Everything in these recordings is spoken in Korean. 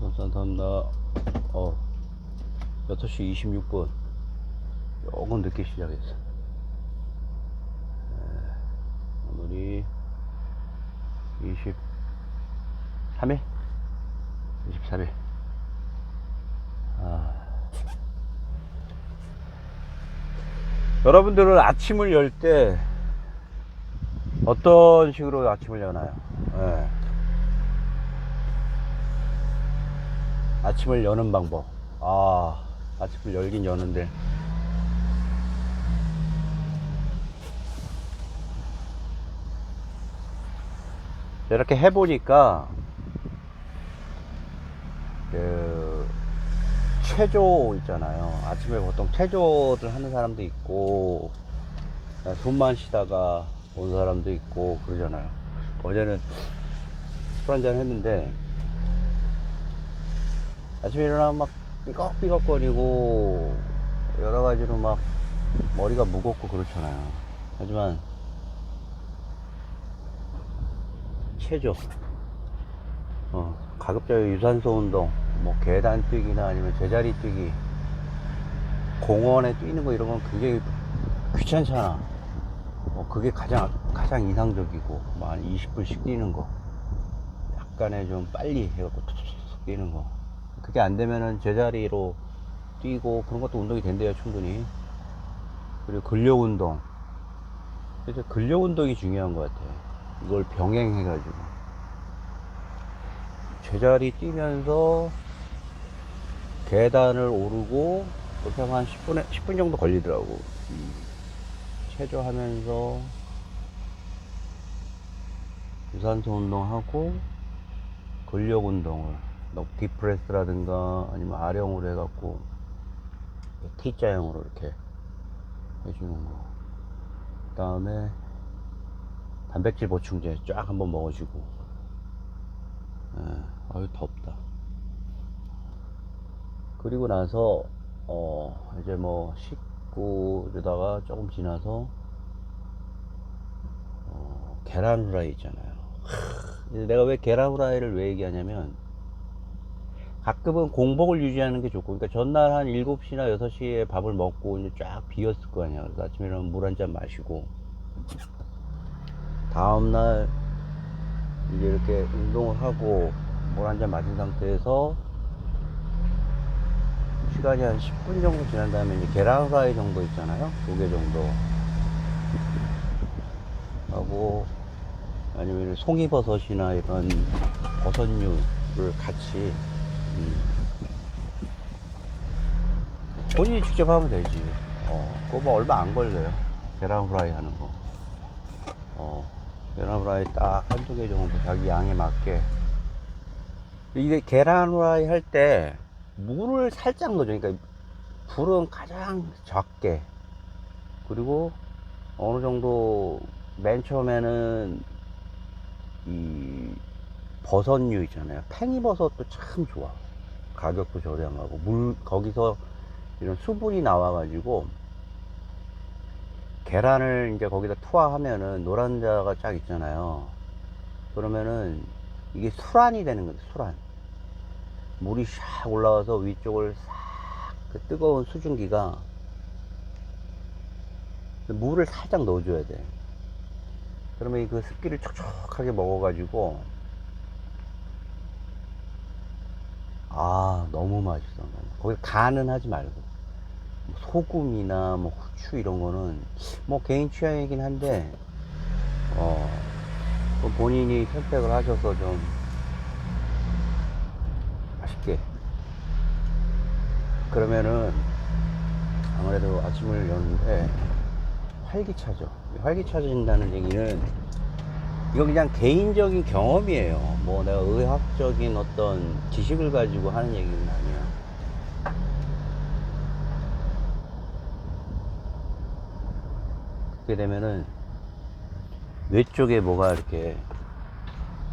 감사합니다. 6시 26분. 조금 늦게 시작했어. 오늘이 23일? 23일. 여러분들은 아침을 열 때 어떤 식으로 아침을 여나요? 아침을 여는 방법. 아침을 열긴 여는데 이렇게 해보니까 그 체조 있잖아요. 아침에 보통 체조를 하는 사람도 있고 숨만 쉬다가 온 사람도 있고 그러잖아요. 어제는 술 한잔 했는데 아침에 일어나면 막 삐걱삐걱거리고 여러가지로 막 머리가 무겁고 그렇잖아요. 하지만 체조, 가급적 유산소 운동, 뭐 계단 뛰기나 아니면 제자리 뛰기, 공원에 뛰는 거 이런 건 굉장히 귀찮잖아. 그게 가장 이상적이고, 뭐 한 20분씩 뛰는 거, 약간의 좀 빨리 해갖고 툭툭툭 뛰는 거. 그게 안 되면은 제자리로 뛰고 그런 것도 운동이 된대요, 충분히. 그리고 근력 운동. 그래서 근력 운동이 중요한 것 같아요. 이걸 병행해가지고 제자리 뛰면서 계단을 오르고 그렇게 하면 한 10분 정도 걸리더라고. 체조하면서 유산소 운동하고 근력 운동을 딥프레스라든가 아니면 아령으로 해갖고 T자형으로 이렇게 해주는 거. 그 다음에 단백질 보충제 쫙 한번 먹어주고. 아유 덥다. 그리고 나서 이제 뭐 씻고 이러다가 조금 지나서 계란 후라이 있잖아요. 내가 왜 계란 후라이를 왜 얘기하냐면 가끔은 공복을 유지하는 게 좋고, 그러니까 전날 한 7시나 6시에 밥을 먹고 이제 쫙 비었을 거 아니야. 그래서 아침에 일어나면 물 한 잔 마시고 다음날 이제 이렇게 운동을 하고 물 한 잔 마신 상태에서 시간이 한 10분 정도 지난 다음에 이제 계란 후라이 정도 있잖아요. 2개 정도 하고 아니면 송이버섯이나 이런 버섯류를 같이 본인이 직접 하면 되지. 그거 뭐 얼마 안 걸려요. 계란 후라이 하는 거. 계란 후라이 딱 한두 개 정도 자기 양에 맞게. 이게 계란 후라이 할 때 물을 살짝 넣어줘. 그러니까 불은 가장 적게. 그리고 어느 정도 맨 처음에는 이 버섯류 있잖아요. 팽이버섯도 참 좋아. 가격도 저렴하고 물 거기서 이런 수분이 나와가지고 계란을 이제 거기다 투하하면은 노란자가 쫙 있잖아요. 그러면은 이게 술안이 되는 거죠. 술안. 물이 샥 올라와서 위쪽을 싹 그 뜨거운 수증기가 물을 살짝 넣어줘야 돼. 그러면 그 습기를 촉촉하게 먹어가지고 너무 맛있어. 거기 간은 하지 말고 소금이나 뭐 후추 이런 거는 뭐 개인 취향이긴 한데 본인이 선택을 하셔서 좀 맛있게. 그러면은 아무래도 아침을 여는데 활기차죠. 활기차진다는 얘기는 이거 그냥 개인적인 경험이에요. 뭐 내가 의학적인 어떤 지식을 가지고 하는 얘기는 아니야. 그렇게 되면은 뇌 쪽에 뭐가 이렇게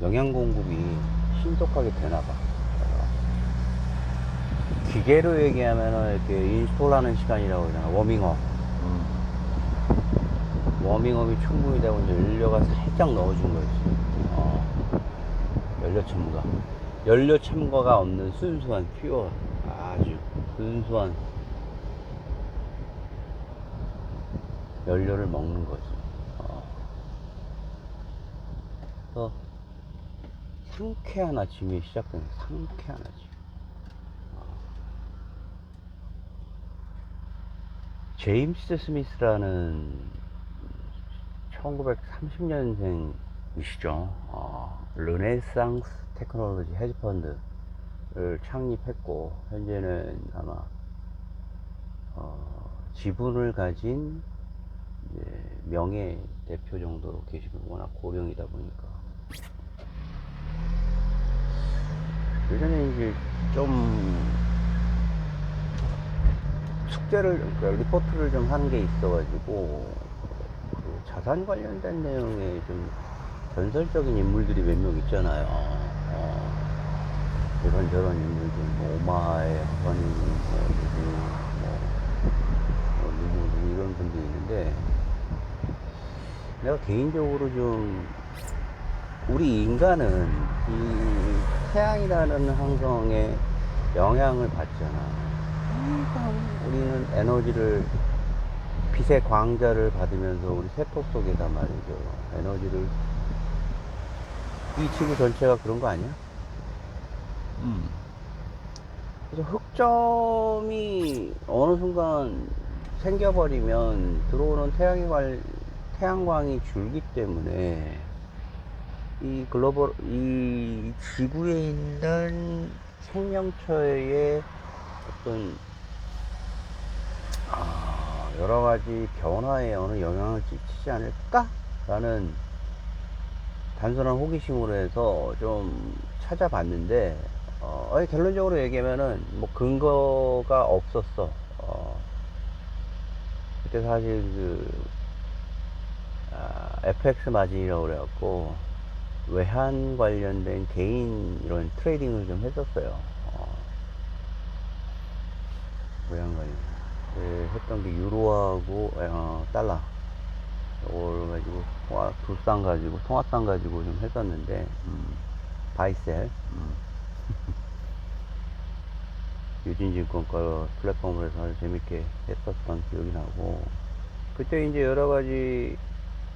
영양 공급이 신속하게 되나 봐. 기계로 얘기하면은 이렇게 인스톨 하는 시간이라고 그러잖아. 워밍업. 워밍업이 충분히 되고 이제 연료가 살짝 넣어준 거지. 연료 첨가. 연료 첨가가 없는 순수한 퓨어, 아주 순수한 연료를 먹는 거지. 그래서 상쾌한 아침이 시작되는, 상쾌한 아침. 제임스 스미스라는 1930년생이시죠. 르네상스 테크놀로지 헤지펀드를 창립했고, 현재는 아마 지분을 가진 명예 대표 정도로 계시고, 워낙 고령이다 보니까. 예전에 이제 좀 숙제를, 그러니까 리포트를 좀 하는 게 있어가지고, 그 자산 관련된 내용에 좀 전설적인 인물들이 몇 명 있잖아요. 이런저런 인물들, 뭐, 오마하의 허니, 누구, 이런 분들이 있는데, 내가 개인적으로 좀, 우리 인간은 이 태양이라는 항성에 영향을 받잖아. 우리는 에너지를, 빛의 광자를 받으면서 우리 세포 속에다 말이죠, 에너지를, 이 지구 전체가 그런 거 아니야? 그래서 흑점이 어느 순간 생겨버리면 들어오는 태양광이 줄기 때문에 이 지구에 있는 생명체의 어떤 여러 가지 변화에 어느 영향을 끼치지 않을까라는 단순한 호기심으로 해서 좀 찾아봤는데, 결론적으로 얘기하면은 뭐 근거가 없었어. 그때 사실 FX 마진이라고 그래갖고 외환 관련된 개인 이런 트레이딩을 좀 했었어요. 외환 관련 했던 게 유로하고 달러, 이걸 가지고 통화상 가지고 좀 했었는데, 바이셀, 유진증권가 플랫폼을 해서 아주 재밌게 했었던 기억이 나고, 그때 이제 여러 가지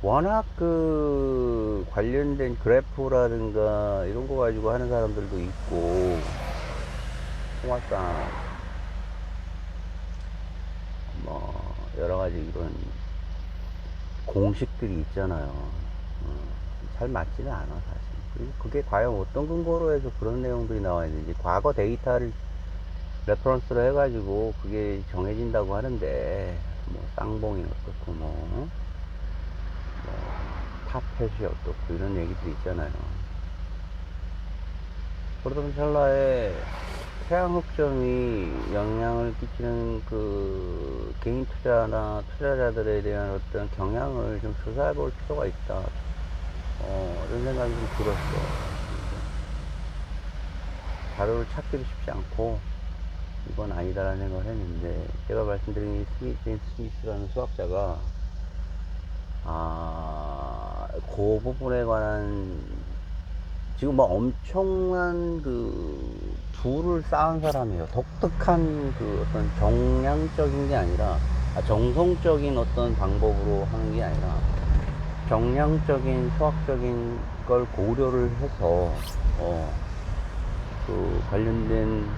워낙 그 관련된 그래프라든가 이런 거 가지고 하는 사람들도 있고, 통화상 뭐 여러 가지 이런 공식들이 있잖아요. 잘 맞지는 않아 사실. 그리고 그게 과연 어떤 근거로 해서 그런 내용들이 나와 있는지, 과거 데이터를 레퍼런스로 해가지고 그게 정해진다고 하는데, 뭐 쌍봉이 어떻고 뭐 탑햇이 어떻고 이런 얘기들이 있잖아요. 그러던 찰나에 태양 흑점이 영향을 끼치는 그 개인 투자나 투자자들에 대한 어떤 경향을 좀 조사해 볼 필요가 있다. 이런 생각이 좀 들었어. 자료를 찾기도 쉽지 않고, 이건 아니다라는 생각을 했는데, 제가 말씀드린 제임스 스미스라는 수학자가, 그 부분에 관한, 지금 뭐 엄청난 그 부를 쌓은 사람이에요. 독특한 그 어떤 정량적인 게 아니라, 정성적인 어떤 방법으로 하는 게 아니라, 정량적인 수학적인 걸 고려를 해서, 그 관련된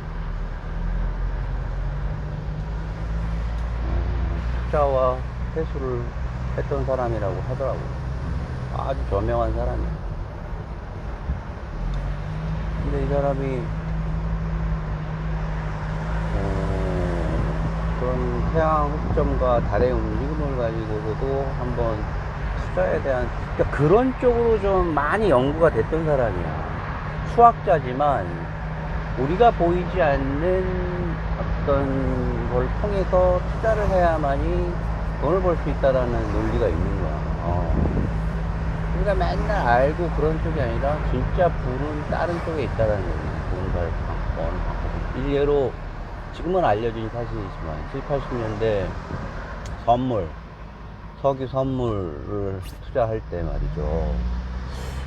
투자와 회수를 했던 사람이라고 하더라고요. 아주 저명한 사람이에요. 근데 이 사람이 그런 태양 흑점과 달의 움직임을 가지고서도 한번 투자에 대한, 그러니까 그런 쪽으로 좀 많이 연구가 됐던 사람이야. 수학자지만 우리가 보이지 않는 어떤 걸 통해서 투자를 해야만이 돈을 벌 수 있다라는 논리가 있는 거야. 우리가 맨날 알고 그런 쪽이 아니라 진짜 부는 다른 쪽에 있다라는 거지. 돈을 벌 방법. 일례로 지금은 알려진 사실이지만 7, 80년대 석유 선물을 투자할 때 말이죠.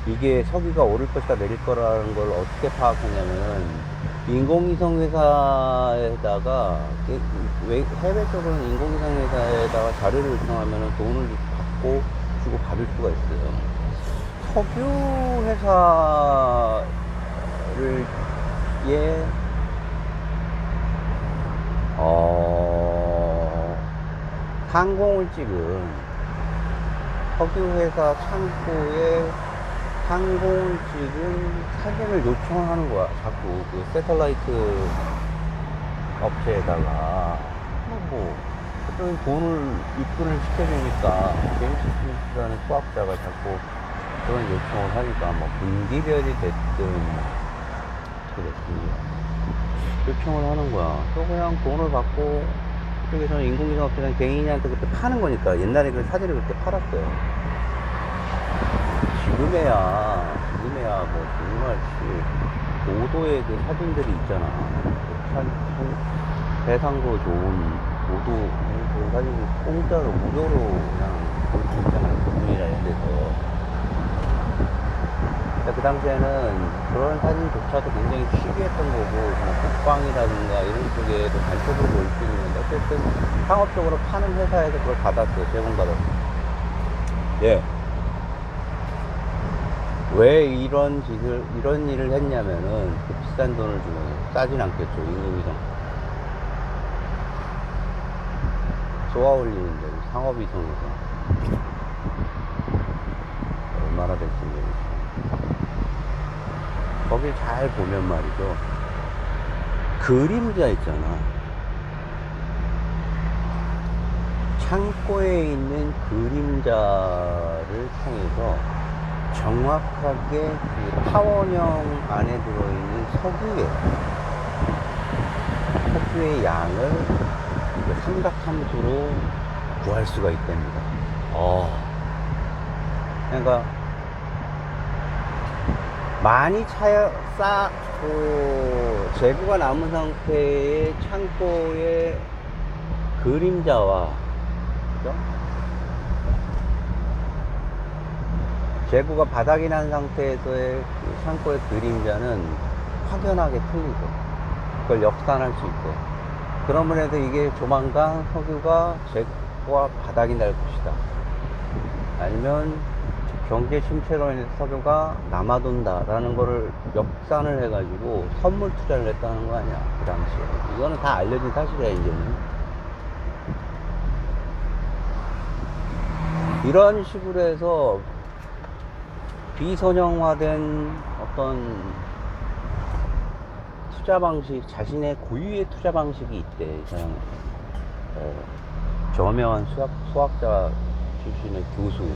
이게 석유가 오를 것이다 내릴 거라는 걸 어떻게 파악하냐면은 인공위성 회사에다가 해외 쪽으로는 인공위성 회사에다가 자료를 요청하면은 돈을 받고 주고 받을 수가 있어요. 석유 회사를 항공을 찍은 석유회사 창고에 항공을 찍은 사진을 요청하는 거야. 자꾸 그 새털라이트 업체에다가 어떤 돈을 입금을 시켜주니까 제임스 스미스라는 수학자가 자꾸 그런 요청을 하니까 뭐 분기별이 됐든 어떻게 됐든 요청을 하는 거야. 또 그냥 돈을 받고 그쪽에서는 인공위성 업체는 개인한테 그때 파는 거니까 옛날에 그 사진을 그렇게 팔았어요. 지금에야 뭐 정말 고도의 그 사진들이 있잖아. 해상도 좋은 고도 그런 사진을 공짜로 무료로 그냥 볼 수 있잖아요. 구글이나 이런 데서. 그 당시에는 그런 사진조차도 굉장히 취기했던 거고, 국방이라든가 이런 쪽에도 간첩으로 볼 수 있는데, 어쨌든 상업적으로 파는 회사에서 그걸 받았어요. 제공받았어요. 예. 왜 이런 일을 했냐면은, 그 비싼 돈을 주면 싸진 않겠죠. 인공위성. 쏘아 올리는데, 상업위성에서. 얼마나 될지 모르겠어요. 거길 잘 보면 말이죠. 그림자 있잖아. 창고에 있는 그림자를 통해서 정확하게 그 타원형 안에 들어있는 석유의 양을 삼각함수로 구할 수가 있답니다. 그러니까 많이 재고가 남은 상태의 창고의 그림자와, 그죠? 재고가 바닥이 난 상태에서의 그 창고의 그림자는 확연하게 틀리죠. 그걸 역산할 수 있고. 그러면 해도 이게 조만간 석유가 재고가 바닥이 날 것이다. 아니면 경제 침체로 인해서 석유가 남아돈다라는 거를 역산을 해가지고 선물 투자를 했다는 거 아니야, 그 당시에. 이거는 다 알려진 사실이야, 이제는. 이런 식으로 해서 비선형화된 어떤 투자 방식, 자신의 고유의 투자 방식이 있대, 그냥 저명한 수학자 출신의 교수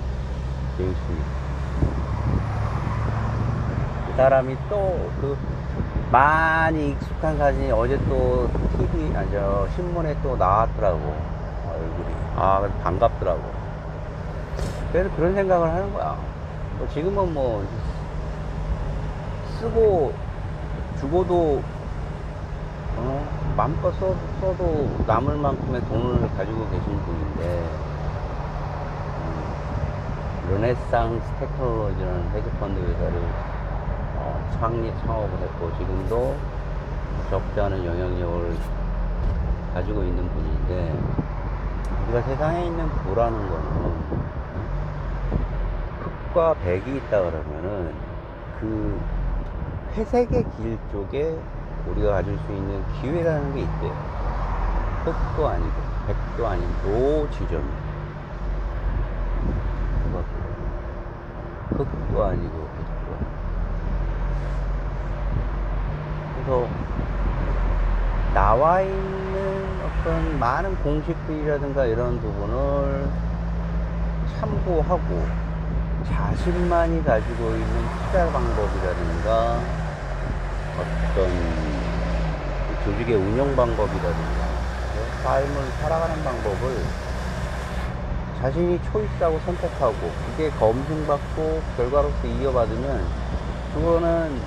제임스. 그 사람이 또 그 많이 익숙한 사진이 어제 또 신문에 또 나왔더라고. 얼굴이 반갑더라고. 그래서 그런 생각을 하는 거야. 지금은 뭐 쓰고 죽어도 마음껏 써도 남을 만큼의 돈을 가지고 계신 분인데, 르네상스 테크놀로지라는 헤지펀드 회사를 창업을 했고, 지금도 적지 않은 영향력을 가지고 있는 분인데, 우리가 세상에 있는 부라는 거는 흑과 백이 있다 그러면은 그 회색의 길 쪽에 우리가 가질 수 있는 기회라는 게 있대요. 흑도 아니고 백도 아닌 요 지점이. 흑도 아니고 백도 아니고. 그래서 나와 있는 어떤 많은 공식들이라든가 이런 부분을 참고하고 자신만이 가지고 있는 투자 방법이라든가 어떤 조직의 운영 방법이라든가 삶을 살아가는 방법을 자신이 초이스하고 선택하고 그게 검증받고 결과로서 이어받으면 그거는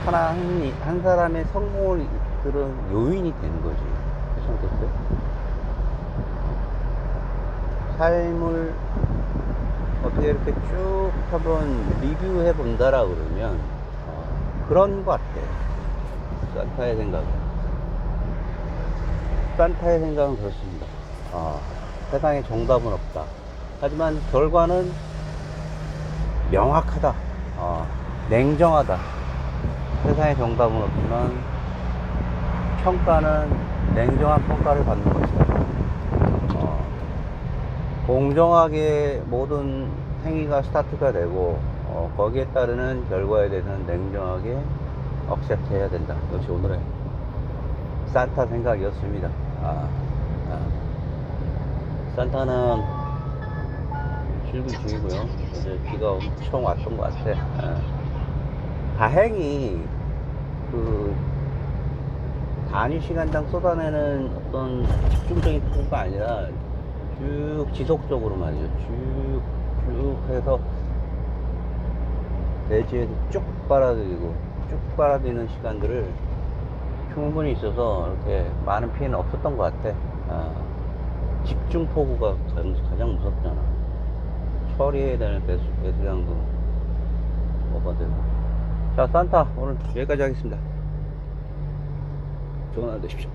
한 사람의 성공을 이끄는 요인이 되는 거지. 그렇겠어요? 삶을 어떻게 이렇게 쭉 한번 리뷰해 본다라 그러면 그런 것 같아. 산타의 생각은. 산타의 생각은 그렇습니다. 세상에 정답은 없다. 하지만 결과는 명확하다. 냉정하다. 세상에 정답은 없지만 평가는 냉정한 평가를 받는 것이다. 공정하게 모든 행위가 스타트가 되고 거기에 따르는 결과에 대해서는 냉정하게 억셉트 해야 된다. 이것이 오늘의 산타 생각이었습니다. 산타는 출근 중이고요. 어제 비가 엄청 왔던 것 같아. 다행히 그 단위 시간당 쏟아내는 어떤 집중적인 폭우가 아니라 쭉 지속적으로 말이죠. 쭉 해서 대지에서 쭉 빨아들이고 쭉 빨아들이는 시간들을 충분히 있어서 이렇게 많은 피해는 없었던 것 같아. 집중 폭우가 가장 무섭잖아. 처리해야 되는 배수량도 오버되고. 자, 산타 오늘 여기까지 하겠습니다. 좋은 하루 되십시오.